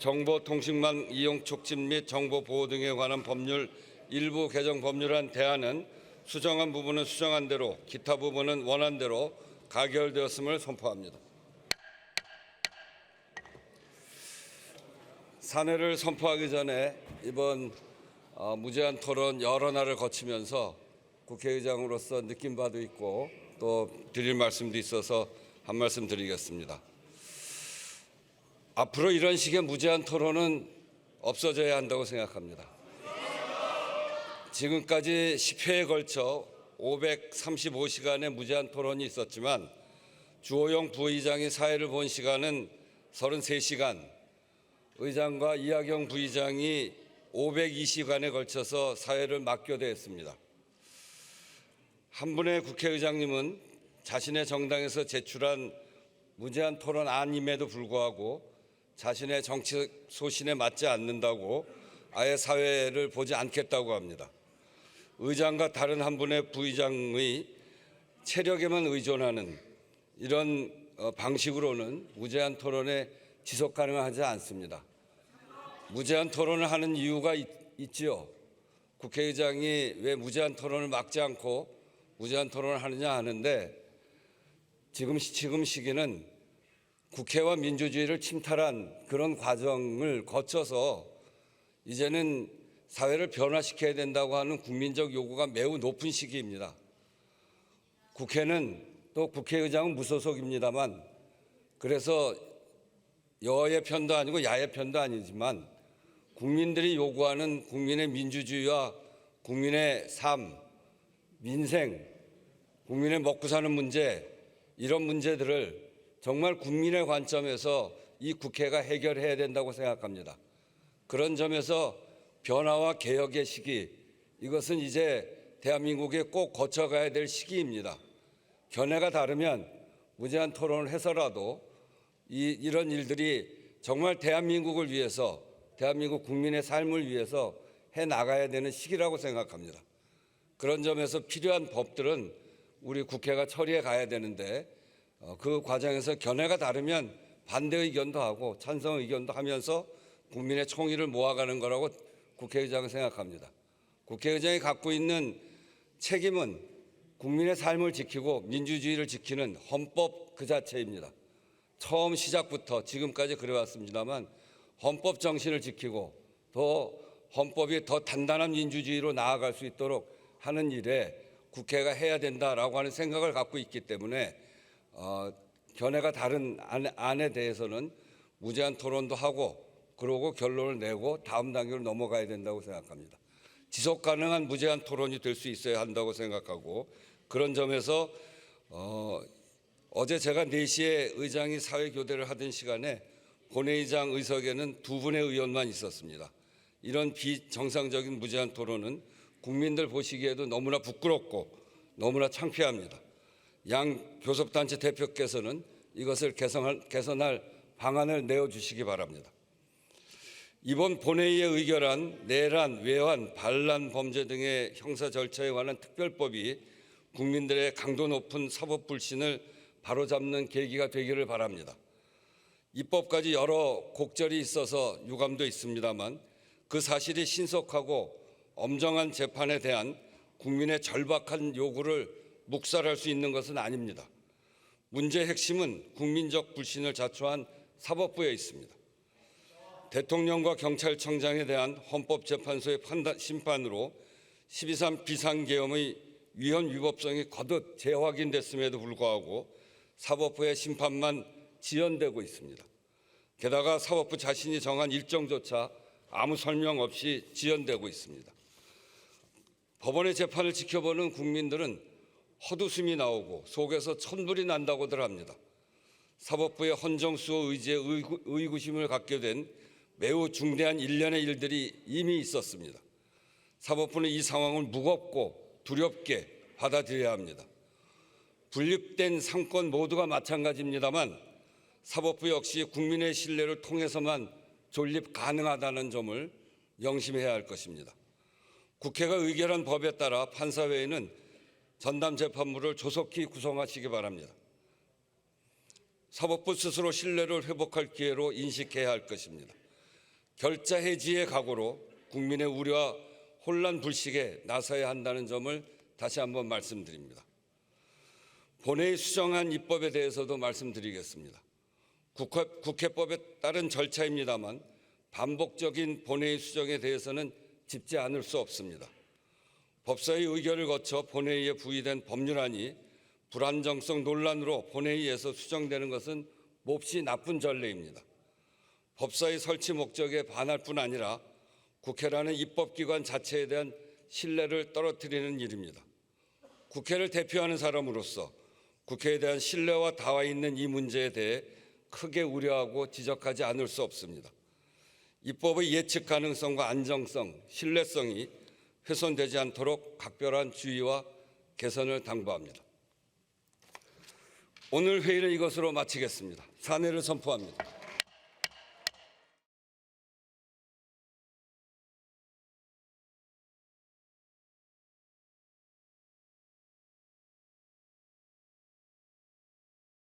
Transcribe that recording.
정보통신망 이용 촉진 및 정보 보호 등에 관한 법률 일부 개정 법률안 대안은 수정한 부분은 수정한 대로, 기타 부분은 원안 대로 가결되었음을 선포합니다. 사내를 선포하기 전에 이번 무제한 토론 여러 날을 거치면서 국회의장으로서 느낀 바도 있고 또 드릴 말씀도 있어서 한 말씀 드리겠습니다. 앞으로 이런 식의 무제한 토론은 없어져야 한다고 생각합니다. 지금까지 10회에 걸쳐 535시간의 무제한 토론이 있었지만 주호영 부의장이 사회를 본 시간은 33시간, 의장과 이하경 부의장이 520시간에 걸쳐서 사회를 맡겨대했습니다. 한 분의 국회의장님은 자신의 정당에서 제출한 무제한 토론안임에도 불구하고 자신의 정치 소신에 맞지 않는다고 아예 사회를 보지 않겠다고 합니다. 의장과 다른 한 분의 부의장의 체력에만 의존하는 이런 방식으로는 무제한 토론에 지속 가능하지 않습니다. 무제한 토론을 하는 이유가 있지요. 국회의장이 왜 무제한 토론을 막지 않고 무제한 토론을 하느냐 하는데 지금 시기는 국회와 민주주의를 침탈한 그런 과정을 거쳐서 이제는 사회를 변화시켜야 된다고 하는 국민적 요구가 매우 높은 시기입니다. 국회는 또 국회의장은 무소속입니다만 그래서 여의 편도 아니고 야의 편도 아니지만 국민들이 요구하는 국민의 민주주의와 국민의 삶, 민생, 국민의 먹고 사는 문제 이런 문제들을 정말 국민의 관점에서 이 국회가 해결해야 된다고 생각합니다. 그런 점에서 변화와 개혁의 시기, 이것은 이제 대한민국에 꼭 거쳐가야 될 시기입니다. 견해가 다르면 무제한 토론을 해서라도 이런 일들이 정말 대한민국을 위해서, 대한민국 국민의 삶을 위해서 해나가야 되는 시기라고 생각합니다. 그런 점에서 필요한 법들은 우리 국회가 처리해 가야 되는데 그 과정에서 견해가 다르면 반대 의견도 하고 찬성 의견도 하면서 국민의 총의를 모아가는 거라고 국회의장은 생각합니다. 국회의장이 갖고 있는 책임은 국민의 삶을 지키고 민주주의를 지키는 헌법 그 자체입니다. 처음 시작부터 지금까지 그래왔습니다만 헌법 정신을 지키고 더 헌법이 더 단단한 민주주의로 나아갈 수 있도록 하는 일에 국회가 해야 된다라고 하는 생각을 갖고 있기 때문에 견해가 다른 안에 대해서는 무제한 토론도 하고 그러고 결론을 내고 다음 단계로 넘어가야 된다고 생각합니다. 지속 가능한 무제한 토론이 될 수 있어야 한다고 생각하고 그런 점에서 어제 제가 4시에 의장이 사회교대를 하던 시간에 본회의장 의석에는 2분의 의원만 있었습니다. 이런 비정상적인 무제한 토론은 국민들 보시기에도 너무나 부끄럽고 너무나 창피합니다. 양 교섭단체 대표께서는 이것을 개선할 방안을 내어주시기 바랍니다. 이번 본회의에 의결한 내란, 외환, 반란 범죄 등의 형사 절차에 관한 특별법이 국민들의 강도 높은 사법 불신을 바로잡는 계기가 되기를 바랍니다. 입법까지 여러 곡절이 있어서 유감도 있습니다만 그 사실이 신속하고 엄정한 재판에 대한 국민의 절박한 요구를 묵살할 수 있는 것은 아닙니다. 문제의 핵심은 국민적 불신을 자초한 사법부에 있습니다. 대통령과 경찰청장에 대한 헌법재판소의 심판으로 12.3 비상계엄의 위헌 위법성이 거듭 재확인됐음에도 불구하고 사법부의 심판만 지연되고 있습니다. 게다가 사법부 자신이 정한 일정조차 아무 설명 없이 지연되고 있습니다. 법원의 재판을 지켜보는 국민들은 헛웃음이 나오고 속에서 천불이 난다고들 합니다. 사법부의 헌정수호 의지에 의구심을 갖게 된 매우 중대한 일련의 일들이 이미 있었습니다. 사법부는 이 상황을 무겁고 두렵게 받아들여야 합니다. 분립된 상권 모두가 마찬가지입니다만 사법부 역시 국민의 신뢰를 통해서만 존립 가능하다는 점을 명심해야 할 것입니다. 국회가 의결한 법에 따라 판사회의는 전담재판부를 조속히 구성하시기 바랍니다. 사법부 스스로 신뢰를 회복할 기회로 인식해야 할 것입니다. 결자 해지의 각오로 국민의 우려와 혼란 불식에 나서야 한다는 점을 다시 한번 말씀드립니다. 본회의 수정안 입법에 대해서도 말씀드리겠습니다. 국회법에 따른 절차입니다만 반복적인 본회의 수정에 대해서는 짚지 않을 수 없습니다. 법사위 의결을 거쳐 본회의에 부의된 법률안이 불안정성 논란으로 본회의에서 수정되는 것은 몹시 나쁜 전례입니다. 법사위 설치 목적에 반할 뿐 아니라 국회라는 입법기관 자체에 대한 신뢰를 떨어뜨리는 일입니다. 국회를 대표하는 사람으로서 국회에 대한 신뢰와 닿아 있는 이 문제에 대해 크게 우려하고 지적하지 않을 수 없습니다. 입법의 예측 가능성과 안정성, 신뢰성이 훼손되지 않도록 각별한 주의와 개선을 당부합니다. 오늘 회의를 이것으로 마치겠습니다. 산회를 선포합니다.